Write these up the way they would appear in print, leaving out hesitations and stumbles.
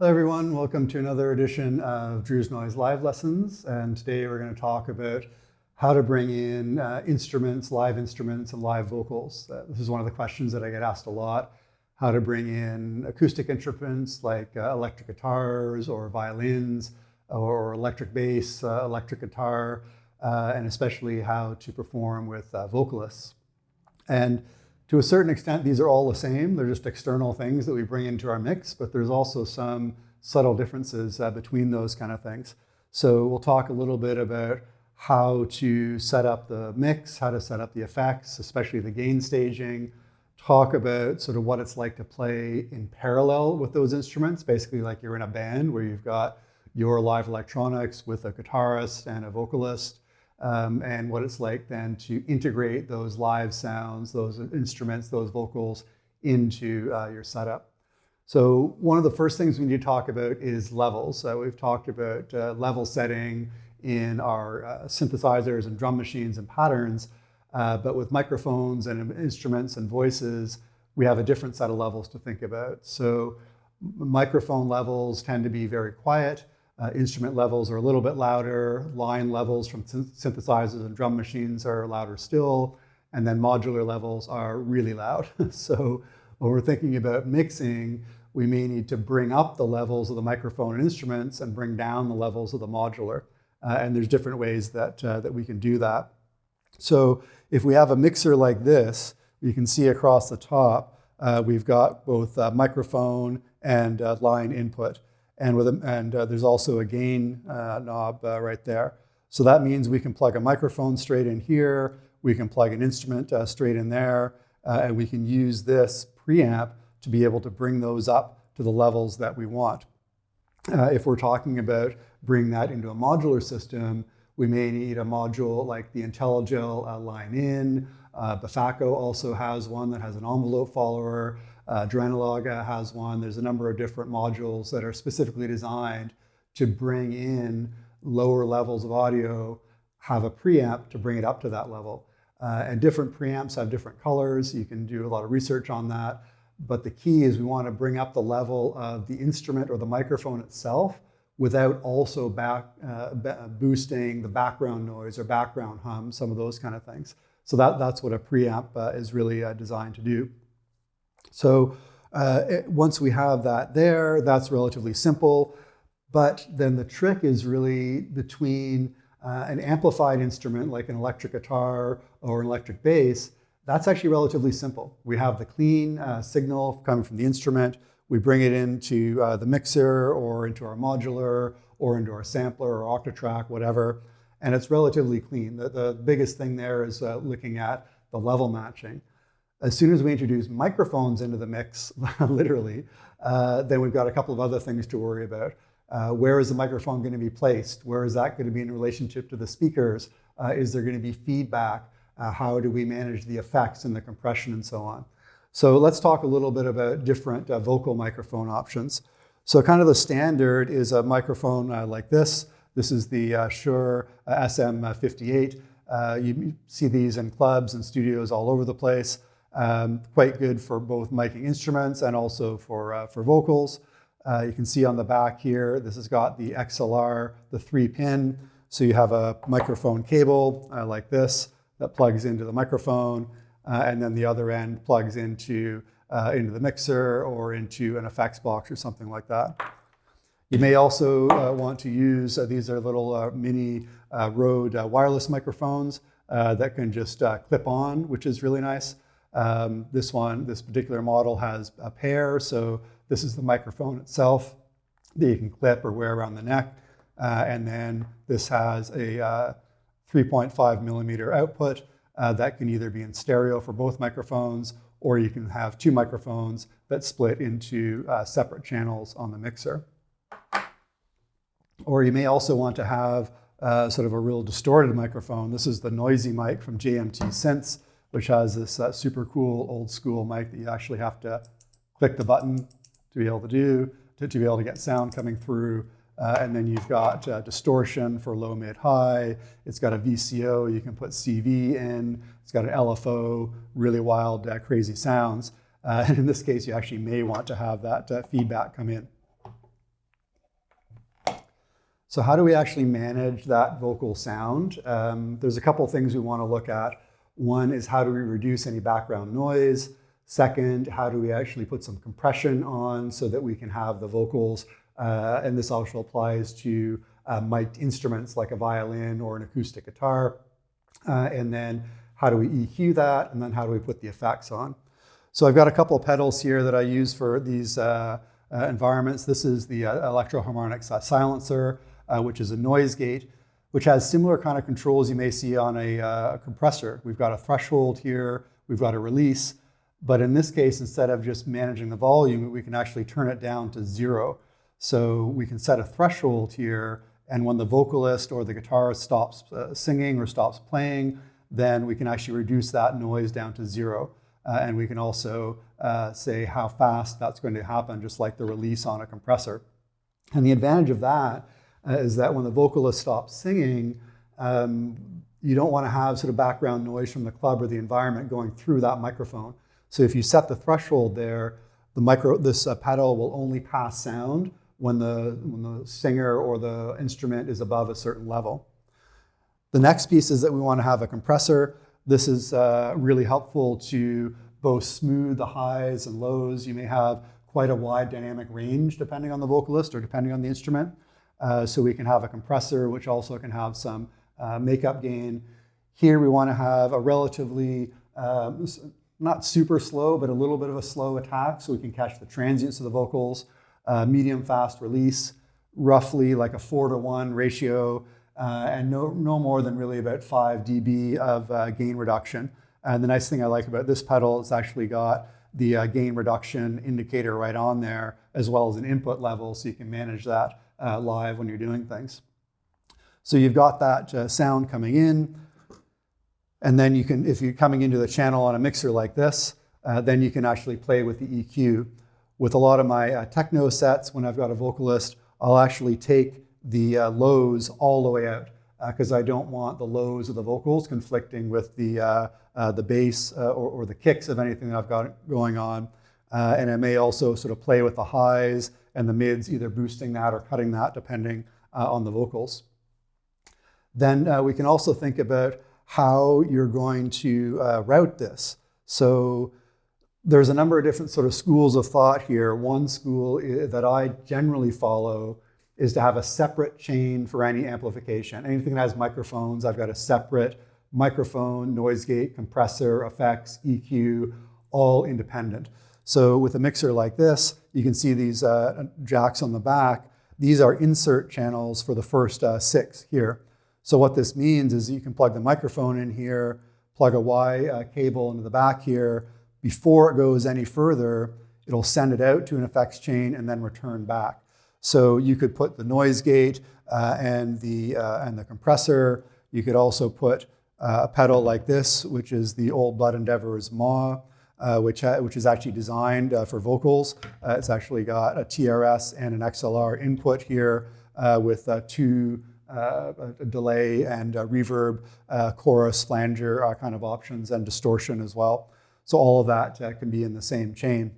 Hello everyone, welcome to another edition of Drew's Noise Live Lessons, and today we're going to talk about how to bring in instruments, live instruments, and live vocals. This is one of the questions that I get asked a lot, how to bring in acoustic instruments like electric guitars or violins or electric bass, electric guitar, and especially how to perform with vocalists. And to a certain extent, these are all the same. They're just external things that we bring into our mix, but there's also some subtle differences between those kind of things. So we'll talk a little bit about how to set up the mix, how to set up the effects, especially the gain staging, talk about sort of what it's like to play in parallel with those instruments, basically like you're in a band where you've got your live electronics with a guitarist and a vocalist, and what it's like then to integrate those live sounds, those instruments, those vocals into your setup. So one of the first things we need to talk about is levels. We've talked about level setting in our synthesizers and drum machines and patterns, but with microphones and instruments and voices, we have a different set of levels to think about. So microphone levels tend to be very quiet. Instrument levels are a little bit louder. Line levels from synthesizers and drum machines are louder still. And then modular levels are really loud. So when we're thinking about mixing, we may need to bring up the levels of the microphone and instruments and bring down the levels of the modular. And there's different ways that we can do that. So if we have a mixer like this, you can see across the top, we've got both microphone and line input. And there's also a gain knob right there. So that means we can plug a microphone straight in here, we can plug an instrument straight in there, and we can use this preamp to be able to bring those up to the levels that we want. If we're talking about bringing that into a modular system, we may need a module like the IntelliGel line in. Bafako also has one that has an envelope follower. Dranalog has one. There's a number of different modules that are specifically designed to bring in lower levels of audio, have a preamp to bring it up to that level. And different preamps have different colors. You can do a lot of research on that. But the key is we want to bring up the level of the instrument or the microphone itself without also boosting the background noise or background hum, some of those kind of things. So that's what a preamp is really designed to do. So once we have that there, that's relatively simple. But then the trick is really between an amplified instrument like an electric guitar or an electric bass. That's actually relatively simple. We have the clean signal coming from the instrument. We bring it into the mixer or into our modular or into our sampler or Octatrack, whatever. And it's relatively clean. The biggest thing there is looking at the level matching. As soon as we introduce microphones into the mix, literally, then we've got a couple of other things to worry about. Where is the microphone going to be placed? Where is that going to be in relationship to the speakers? Is there going to be feedback? How do we manage the effects and the compression and so on? So let's talk a little bit about different vocal microphone options. So kind of the standard is a microphone like this. This is the Shure SM58. You see these in clubs and studios all over the place. Quite good for both miking instruments and also for vocals. You can see on the back here, this has got the XLR, the 3-pin. So you have a microphone cable like this that plugs into the microphone, and then the other end plugs into the mixer or into an effects box or something like that. You may also want to use, these are little mini Rode wireless microphones that can just clip on, which is really nice. This particular model has a pair, so this is the microphone itself that you can clip or wear around the neck. And then this has a 3.5 millimeter output that can either be in stereo for both microphones, or you can have two microphones that split into separate channels on the mixer. Or you may also want to have sort of a real distorted microphone. This is the noisy mic from JMT Synths, which has this super cool old school mic that you actually have to click the button to be able to get sound coming through. And then you've got distortion for low, mid, high. It's got a VCO, you can put CV in. It's got an LFO, really wild, crazy sounds. And in this case, you actually may want to have that feedback come in. So how do we actually manage that vocal sound? There's a couple of things we want to look at. One is how do we reduce any background noise? Second, how do we actually put some compression on so that we can have the vocals, and this also applies to mic'd instruments like a violin or an acoustic guitar. And then how do we EQ that? And then how do we put the effects on? So I've got a couple of pedals here that I use for these environments. This is the Electro-Harmonix silencer, which is a noise gate, which has similar kind of controls you may see on a compressor. We've got a threshold here, we've got a release, but in this case, instead of just managing the volume, we can actually turn it down to 0. So we can set a threshold here, and when the vocalist or the guitarist stops singing or stops playing, then we can actually reduce that noise down to 0. And we can also say how fast that's going to happen, just like the release on a compressor. And the advantage of that is that when the vocalist stops singing, you don't want to have sort of background noise from the club or the environment going through that microphone. So if you set the threshold there, this pedal will only pass sound when the singer or the instrument is above a certain level. The next piece is that we want to have a compressor. This is really helpful to both smooth the highs and lows. You may have quite a wide dynamic range depending on the vocalist or depending on the instrument. So we can have a compressor, which also can have some makeup gain. Here we want to have a relatively, not super slow, but a little bit of a slow attack so we can catch the transients of the vocals. Medium fast release, roughly like a 4-to-1 ratio, and no more than really about 5 dB of gain reduction. And the nice thing I like about this pedal is it's actually got the gain reduction indicator right on there, as well as an input level, so you can manage that live when you're doing things. So you've got that sound coming in, and then you can, if you're coming into the channel on a mixer like this, then you can actually play with the EQ. With a lot of my techno sets, when I've got a vocalist, I'll actually take the lows all the way out because I don't want the lows of the vocals conflicting with the bass or the kicks of anything that I've got going on. And I may also sort of play with the highs and the mids, either boosting that or cutting that depending on the vocals. Then we can also think about how you're going to route this. So there's a number of different sort of schools of thought here. One school that I generally follow is to have a separate chain for any amplification. Anything that has microphones, I've got a separate microphone, noise gate, compressor, effects, EQ, all independent. So with a mixer like this, you can see these jacks on the back. These are insert channels for the first 6 here. So what this means is you can plug the microphone in here, plug a Y cable into the back here. Before it goes any further, it'll send it out to an effects chain and then return back. So you could put the noise gate and the compressor. You could also put a pedal like this, which is the Old Blood Endeavor's MAW, which is actually designed for vocals. It's actually got a TRS and an XLR input here with 2 delay and reverb, chorus, flanger kind of options, and distortion as well. So all of that can be in the same chain.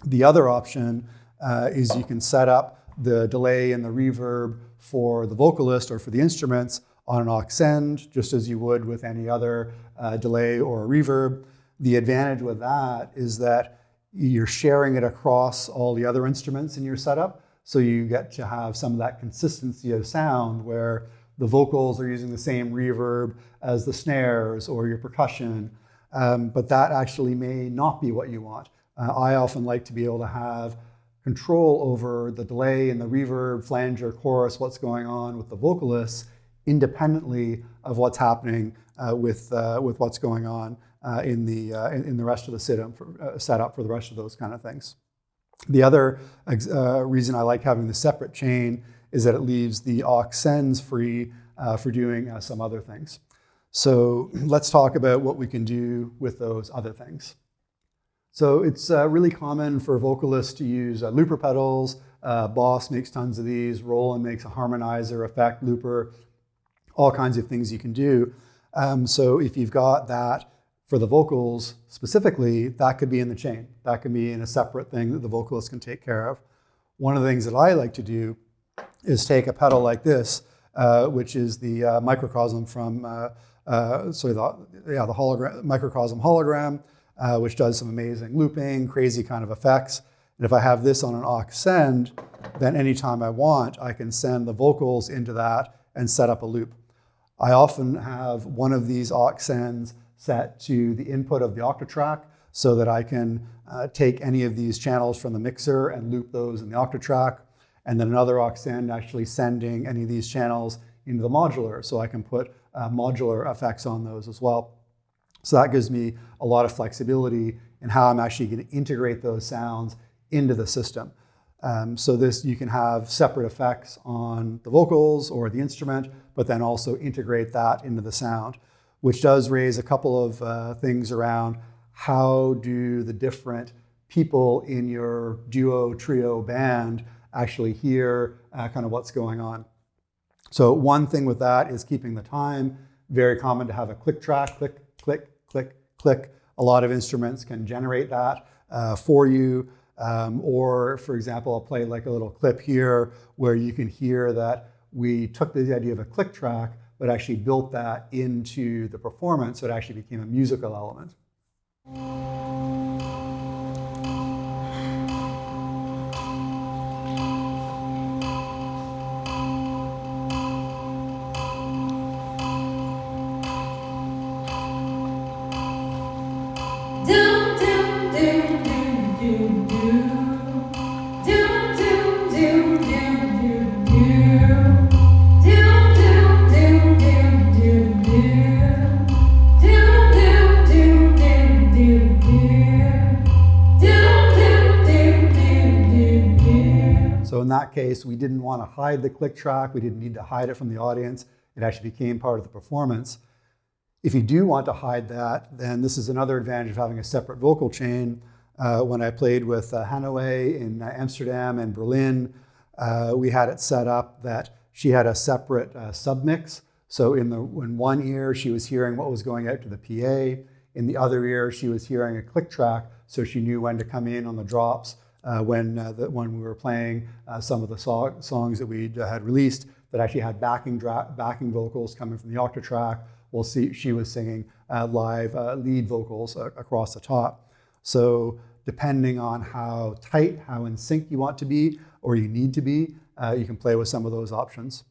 The other option is you can set up the delay and the reverb for the vocalist or for the instruments on an aux send, just as you would with any other delay or reverb. The advantage with that is that you're sharing it across all the other instruments in your setup, so you get to have some of that consistency of sound where the vocals are using the same reverb as the snares or your percussion. But that actually may not be what you want. I often like to be able to have control over the delay and the reverb, flanger, chorus, what's going on with the vocalists, independently of what's happening with what's going on in the rest of the setup for the rest of those kind of things. The other reason I like having the separate chain is that it leaves the aux sends free for doing some other things. So let's talk about what we can do with those other things. So it's really common for vocalists to use looper pedals. Boss makes tons of these. Roland makes a harmonizer, effect, looper, all kinds of things you can do. So if you've got that for the vocals specifically, that could be in the chain. That can be in a separate thing that the vocalist can take care of. One of the things that I like to do is take a pedal like this, which is the microcosm from, the hologram, microcosm hologram, which does some amazing looping, crazy kind of effects. And if I have this on an aux send, then anytime I want, I can send the vocals into that and set up a loop. I often have one of these aux sends set to the input of the Octatrack so that I can take any of these channels from the mixer and loop those in the Octatrack, and then another aux send actually sending any of these channels into the modular, so I can put modular effects on those as well. So that gives me a lot of flexibility in how I'm actually going to integrate those sounds into the system. So this, you can have separate effects on the vocals or the instrument, but then also integrate that into the sound, which does raise a couple of things around how do the different people in your duo, trio, band actually hear kind of what's going on. So one thing with that is keeping the time. Very common to have a click track, click, click, click, click. A lot of instruments can generate that for you. Or for example, I'll play like a little clip here where you can hear that we took the idea of a click track, but actually built that into the performance, so it actually became a musical element. So in that case, we didn't want to hide the click track. We didn't need to hide it from the audience. It actually became part of the performance. If you do want to hide that, then this is another advantage of having a separate vocal chain. When I played with Hanoi in Amsterdam and Berlin, we had it set up that she had a separate submix. So in one ear, she was hearing what was going out to the PA. In the other ear, she was hearing a click track, so she knew when to come in on the drops when we were playing some of the songs that we had released that actually had backing vocals coming from the Octatrack. We'll see she was singing live lead vocals across the top. So depending on how tight, how in sync you want to be, or you need to be, you can play with some of those options.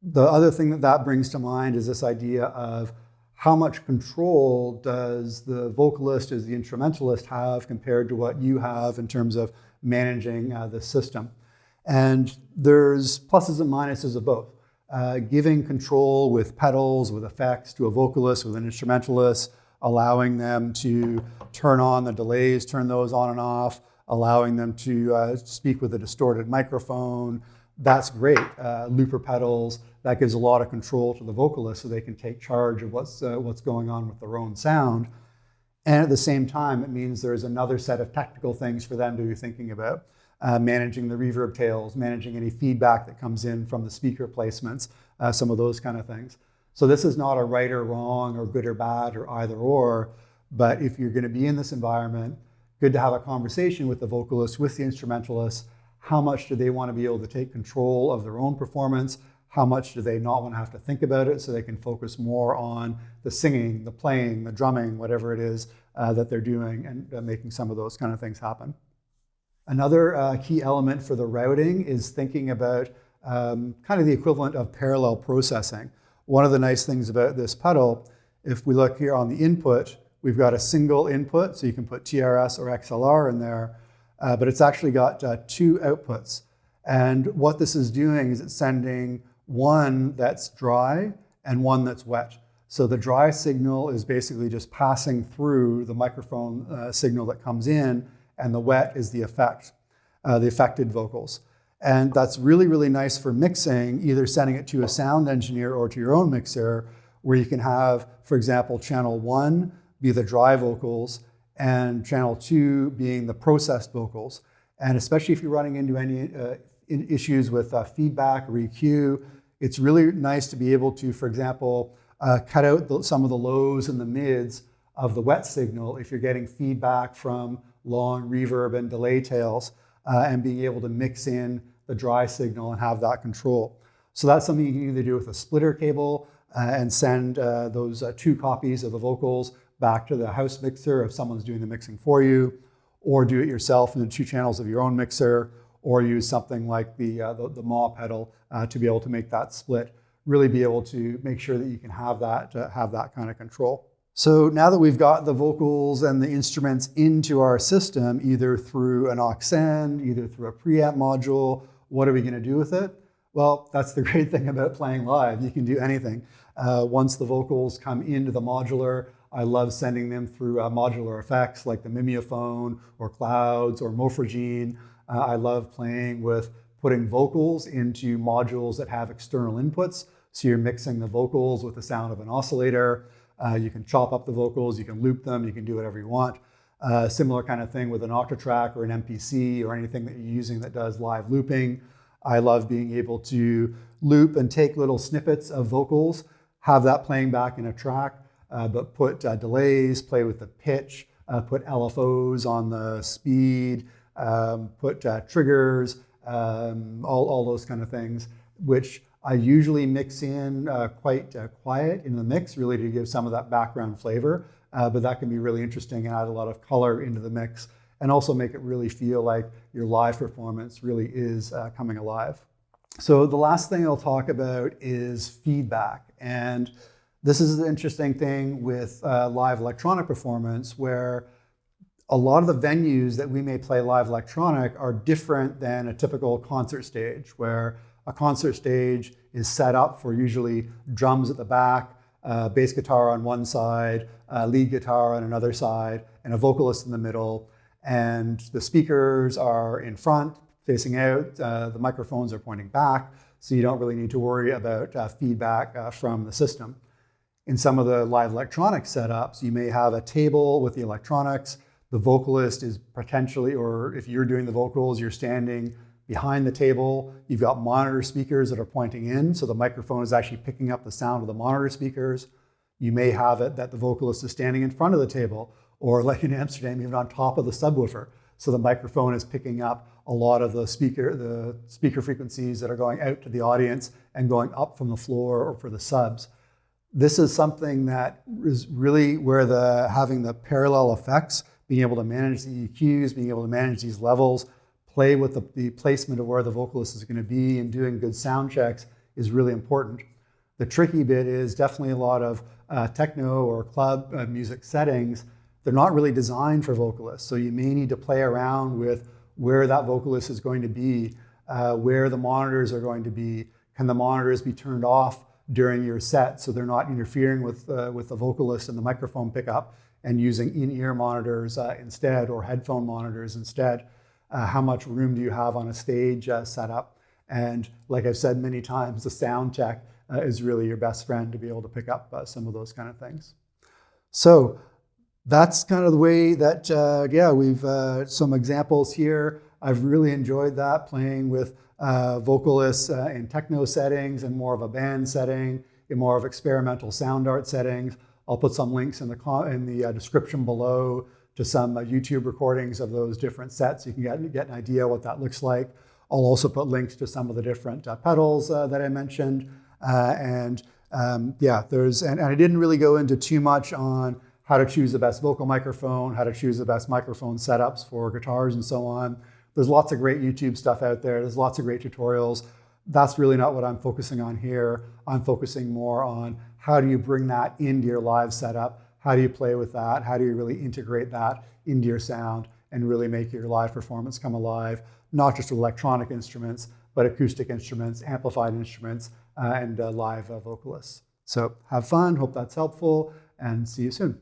The other thing that brings to mind is this idea of how much control does the vocalist, does the instrumentalist have compared to what you have in terms of managing the system. And there's pluses and minuses of both. Giving control with pedals, with effects to a vocalist, with an instrumentalist, allowing them to turn on the delays, turn those on and off, allowing them to speak with a distorted microphone. That's great. Looper pedals, that gives a lot of control to the vocalist so they can take charge of what's going on with their own sound. And at the same time, it means there's another set of technical things for them to be thinking about. Managing the reverb tails, managing any feedback that comes in from the speaker placements, some of those kind of things. So this is not a right or wrong or good or bad or either or, but if you're going to be in this environment, good to have a conversation with the vocalist, with the instrumentalist. How much do they want to be able to take control of their own performance? How much do they not want to have to think about it so they can focus more on the singing, the playing, the drumming, whatever it is that they're doing, and making some of those kind of things happen. Another key element for the routing is thinking about kind of the equivalent of parallel processing. One of the nice things about this pedal, if we look here on the input, we've got a single input, so you can put TRS or XLR in there, but it's actually got two outputs. And what this is doing is it's sending one that's dry and one that's wet. So the dry signal is basically just passing through the microphone signal that comes in, and the wet is the effect, the affected vocals. And that's really, really nice for mixing, either sending it to a sound engineer or to your own mixer, where you can have, for example, channel 1 be the dry vocals and channel 2 being the processed vocals. And especially if you're running into any issues with feedback or EQ, it's really nice to be able to, for example, cut out some of the lows and the mids of the wet signal if you're getting feedback from long reverb and delay tails, and being able to mix in the dry signal and have that control. So that's something you can either do with a splitter cable and send those 2 copies of the vocals back to the house mixer if someone's doing the mixing for you, or do it yourself in the 2 channels of your own mixer, or use something like the maw pedal to be able to make that split. Really be able to make sure that you can have that kind of control. So now that we've got the vocals and the instruments into our system, either through an aux send, either through a preamp module, what are we going to do with it? Well, that's the great thing about playing live. You can do anything. Once the vocals come into the modular, I love sending them through modular effects like the Mimeophone or Clouds or Mofragine. I love playing with putting vocals into modules that have external inputs. So you're mixing the vocals with the sound of an oscillator. You can chop up the vocals, you can loop them, you can do whatever you want. Similar kind of thing with an Octatrack or an MPC or anything that you're using that does live looping. I love being able to loop and take little snippets of vocals, have that playing back in a track, but put delays, play with the pitch, put LFOs on the speed, put triggers, all those kind of things, which I usually mix in quite quiet in the mix, really to give some of that background flavor, but that can be really interesting and add a lot of color into the mix and also make it really feel like your live performance really is coming alive. So the last thing I'll talk about is feedback. And this is the interesting thing with live electronic performance, where a lot of the venues that we may play live electronic are different than a typical concert stage, where a concert stage is set up for usually drums at the back, bass guitar on one side, lead guitar on another side, and a vocalist in the middle. And the speakers are in front, facing out, the microphones are pointing back, so you don't really need to worry about feedback from the system. In some of the live electronic setups, you may have a table with the electronics. The vocalist is potentially, or if you're doing the vocals, you're standing behind the table. You've got monitor speakers that are pointing in, so the microphone is actually picking up the sound of the monitor speakers. You may have it that the vocalist is standing in front of the table, or like in Amsterdam, even on top of the subwoofer. So the microphone is picking up a lot of the speaker frequencies that are going out to the audience and going up from the floor or for the subs. This is something that is really where having the parallel effects, being able to manage the EQs, being able to manage these levels, play with the placement of where the vocalist is going to be and doing good sound checks is really important. The tricky bit is definitely a lot of techno or club music settings. They're not really designed for vocalists, so you may need to play around with where that vocalist is going to be, where the monitors are going to be. Can the monitors be turned off during your set so they're not interfering with the vocalist and the microphone pickup, and using in-ear monitors instead, or headphone monitors instead? How much room do you have on a stage setup? And like I've said many times, the sound check is really your best friend to be able to pick up some of those kind of things. So that's kind of the way that, we've some examples here. I've really enjoyed that, playing with vocalists in techno settings and more of a band setting, in more of experimental sound art settings. I'll put some links in the description below to some YouTube recordings of those different sets. You can get an idea what that looks like. I'll also put links to some of the different pedals that I mentioned. And I didn't really go into too much on how to choose the best vocal microphone, how to choose the best microphone setups for guitars and so on. There's lots of great YouTube stuff out there. There's lots of great tutorials. That's really not what I'm focusing on here. I'm focusing more on how do you bring that into your live setup? How do you play with that? How do you really integrate that into your sound and really make your live performance come alive? Not just with electronic instruments, but acoustic instruments, amplified instruments, and live vocalists. So have fun, hope that's helpful, and see you soon.